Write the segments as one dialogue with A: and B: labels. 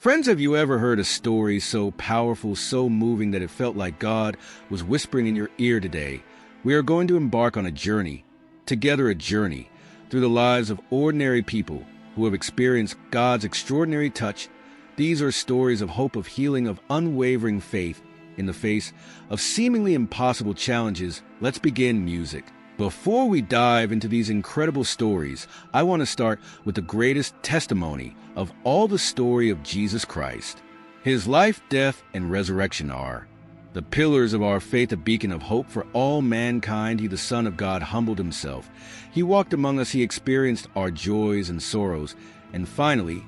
A: Friends, have you ever heard a story so powerful, so moving that it felt like God was whispering in your ear today? We are going to embark on a journey, together a journey, through the lives of ordinary people who have experienced God's extraordinary touch. These are stories of hope, of healing, of unwavering faith in the face of seemingly impossible challenges. Let's begin music. Before we dive into these incredible stories, I want to start with the greatest testimony of all, the story of Jesus Christ. His life, death, and resurrection are the pillars of our faith, a beacon of hope for all mankind. He, the Son of God, humbled himself. He walked among us. He experienced our joys and sorrows. And finally,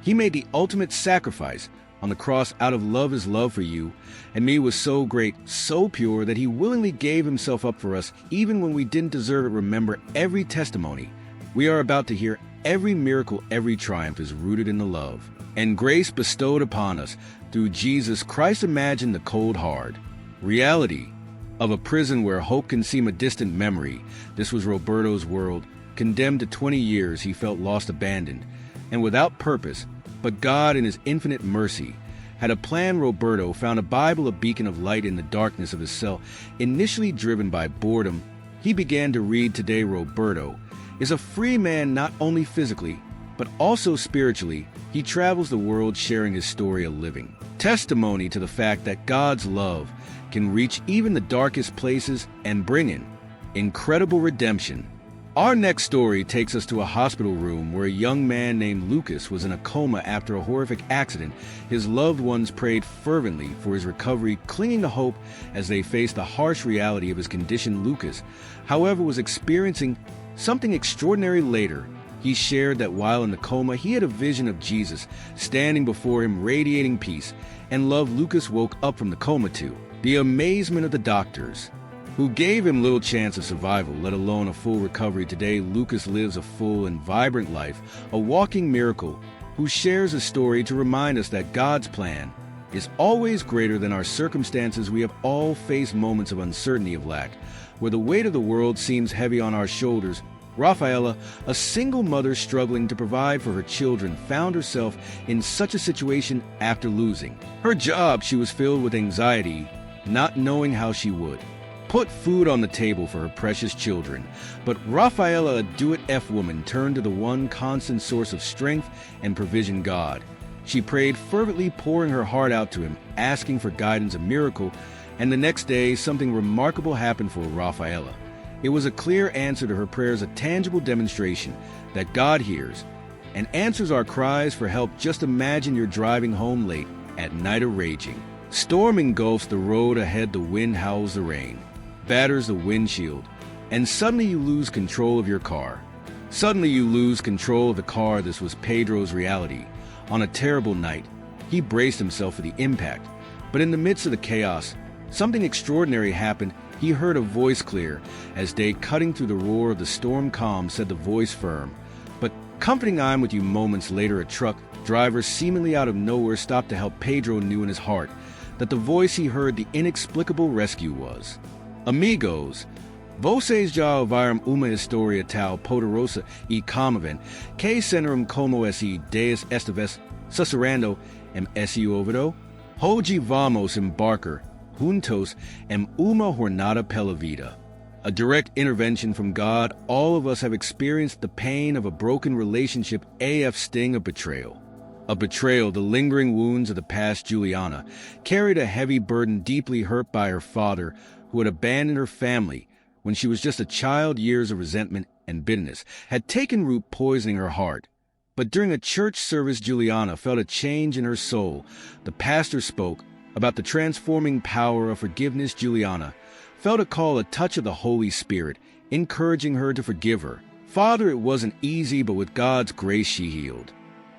A: he made the ultimate sacrifice on the cross out of love. His love for you and me was so great, so pure, that he willingly gave himself up for us, even when we didn't deserve it. Remember, every testimony we are about to hear, every miracle, every triumph is rooted in the love and grace bestowed upon us through Jesus Christ. Imagine the cold, hard reality of a prison where hope can seem a distant memory. This was Roberto's world. Condemned to 20 years, he felt lost, abandoned, and without purpose. But God, in his infinite mercy, had a plan. Roberto found a Bible, a beacon of light in the darkness of his cell. Initially driven by boredom, he began to read. Today, Roberto is a free man, not only physically, but also spiritually. He travels the world sharing his story, a living testimony to the fact that God's love can reach even the darkest places and bring in incredible redemption. Our next story takes us to a hospital room where a young man named Lucas was in a coma after a horrific accident. His loved ones prayed fervently for his recovery, clinging to hope as they faced the harsh reality of his condition. Lucas, however, was experiencing something extraordinary. Later, he shared that while in the coma, he had a vision of Jesus standing before him, radiating peace and love. Lucas woke up from the coma to the amazement of the doctors, who gave him little chance of survival, let alone a full recovery. Today, Lucas lives a full and vibrant life, a walking miracle, who shares a story to remind us that God's plan is always greater than our circumstances. We have all faced moments of uncertainty, of lack, where the weight of the world seems heavy on our shoulders. Rafaela, a single mother struggling to provide for her children, found herself in such a situation after losing her job. She was filled with anxiety, not knowing how she would put food on the table for her precious children. But Rafaela, a do-it-F woman, turned to the one constant source of strength and provision, God. She prayed fervently, pouring her heart out to him, asking for guidance, a miracle. And the next day, something remarkable happened for Rafaela. It was a clear answer to her prayers, a tangible demonstration that God hears and answers our cries for help. Just imagine you're driving home late at night, a raging storm engulfs the road ahead. The wind howls, the rain batters the windshield, and suddenly you lose control of your car. Suddenly you lose control of the car. This was Pedro's reality. On a terrible night, he braced himself for the impact. But in the midst of the chaos, something extraordinary happened. He heard a voice clear as day, cutting through the roar of the storm. Calm, said the voice, firm but comforting. I'm with you. Moments later, a truck driver seemingly out of nowhere stopped to help. Pedro knew in his heart that the voice he heard, the inexplicable rescue, was Amigos, vocês já ouviram uma história tal poderosa e comovente que centrum como esse Deus esta vez sussurrando em esse ouvido? Hoje vamos embarcar juntos em uma jornada pela vida. A direct intervention from God. All of us have experienced the pain of a broken relationship, AF sting of betrayal. A betrayal, the lingering wounds of the past. Juliana carried a heavy burden, deeply hurt by her father, who had abandoned her family when she was just a child. Years of resentment and bitterness had taken root, poisoning her heart. But during a church service, Juliana felt a change in her soul. The pastor spoke about the transforming power of forgiveness. Juliana felt a call, a touch of the Holy Spirit, encouraging her to forgive her father. It wasn't easy, but with God's grace she healed.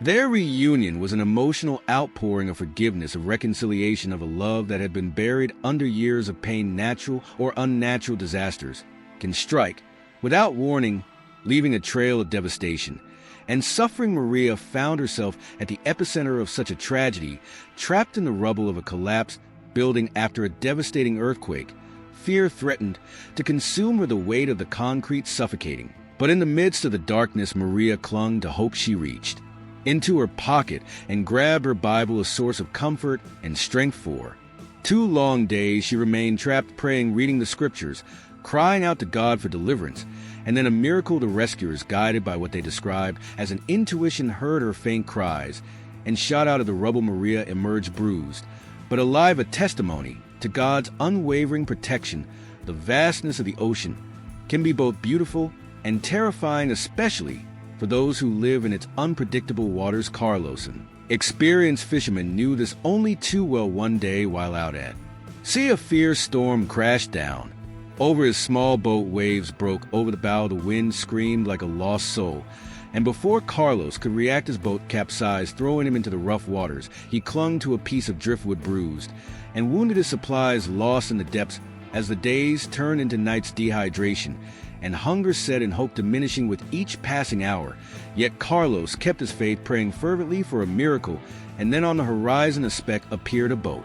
A: Their reunion was an emotional outpouring of forgiveness, of reconciliation, of a love that had been buried under years of pain. Natural or unnatural disasters can strike without warning, leaving a trail of devastation. And suffering Maria found herself at the epicenter of such a tragedy, trapped in the rubble of a collapsed building after a devastating earthquake. Fear threatened to consume her, the weight of the concrete suffocating. But in the midst of the darkness, Maria clung to hope. She reached into her pocket and grabbed her Bible, a source of comfort and strength for her. 2 long days she remained trapped, praying, reading the scriptures, crying out to God for deliverance, and then a miracle. The rescuers, guided by what they described as an intuition, heard her faint cries and shot out of the rubble. Maria emerged bruised, but alive, a testimony to God's unwavering protection. The vastness of the ocean can be both beautiful and terrifying, especially for those who live in its unpredictable waters. Carlos, an experienced fisherman, knew this only too well. One day while out at sea, a fierce storm crashed down over his small boat. Waves broke over the bow, the wind screamed like a lost soul, and before Carlos could react, his boat capsized, throwing him into the rough waters. He clung to a piece of driftwood, bruised and wounded, his supplies lost in the depths. As the days turned into nights, dehydration and hunger set in, hope diminishing with each passing hour. Yet Carlos kept his faith, praying fervently for a miracle, and then on the horizon a speck appeared, a boat.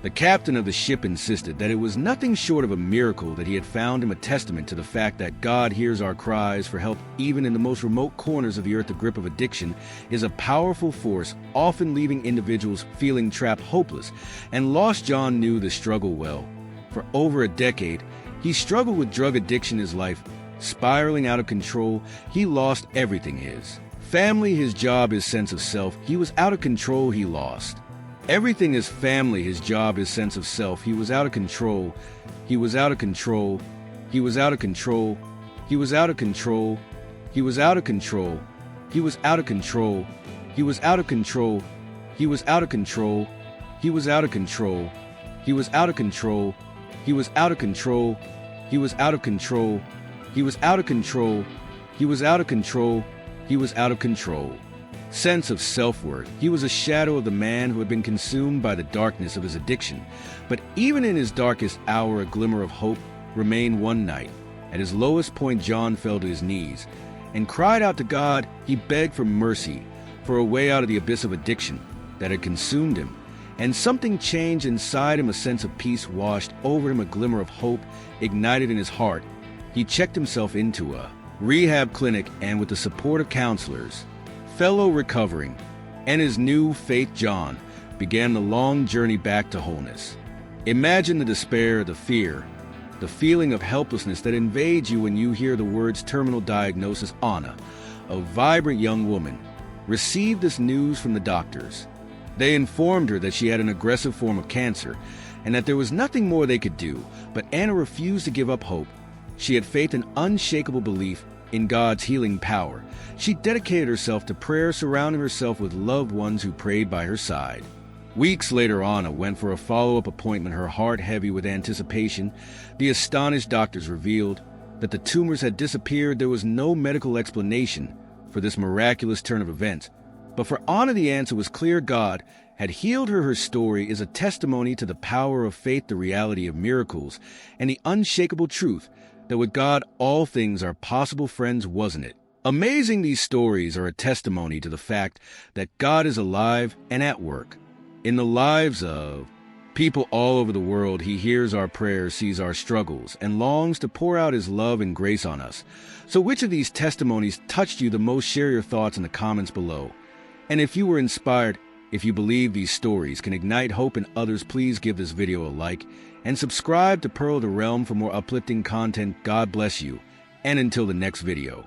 A: The captain of the ship insisted that it was nothing short of a miracle, that he had found him, a testament to the fact that God hears our cries for help even in the most remote corners of the earth. The grip of addiction is a powerful force, often leaving individuals feeling trapped, hopeless, and lost. John knew the struggle well. For over a decade, he struggled with drug addiction, his life spiraling out of control. He lost everything: his family, his job, his sense of self. He was out of control. He lost everything: his family, his job, his sense of self. He was out of control. He was out of control. He was out of control. He was out of control. He was out of control. He was out of control. He was out of control. He was out of control. He was out of control. He was out of control. He was out of control. He was out of control. He was out of control. He was out of control. He was out of control. Sense of self-worth. He was a shadow of the man who had been consumed by the darkness of his addiction. But even in his darkest hour, a glimmer of hope remained. One night, at his lowest point, John fell to his knees and cried out to God. He begged for mercy, for a way out of the abyss of addiction that had consumed him. And something changed inside him. A sense of peace washed over him, a glimmer of hope ignited in his heart. He checked himself into a rehab clinic, and with the support of counselors, fellow recovering, and his new faith, John began the long journey back to wholeness. Imagine the despair, the fear, the feeling of helplessness that invades you when you hear the words terminal diagnosis. Anna, a vibrant young woman, received this news from the doctors. They informed her that she had an aggressive form of cancer and that there was nothing more they could do. But Anna refused to give up hope. She had faith and unshakable belief in God's healing power. She dedicated herself to prayer, surrounding herself with loved ones who prayed by her side. Weeks later, Anna went for a follow-up appointment, her heart heavy with anticipation. The astonished doctors revealed that the tumors had disappeared. There was no medical explanation for this miraculous turn of events. But for Anna, the answer was clear. God had healed her. Her story is a testimony to the power of faith, the reality of miracles, and the unshakable truth that with God all things are possible. Friends, wasn't it amazing? These stories are a testimony to the fact that God is alive and at work in the lives of people all over the world. He hears our prayers, sees our struggles, and longs to pour out his love and grace on us. So which of these testimonies touched you the most? Share your thoughts in the comments below. And if you were inspired, if you believe these stories can ignite hope in others, please give this video a like and subscribe to Pearl of the Realm for more uplifting content. God bless you, and until the next video.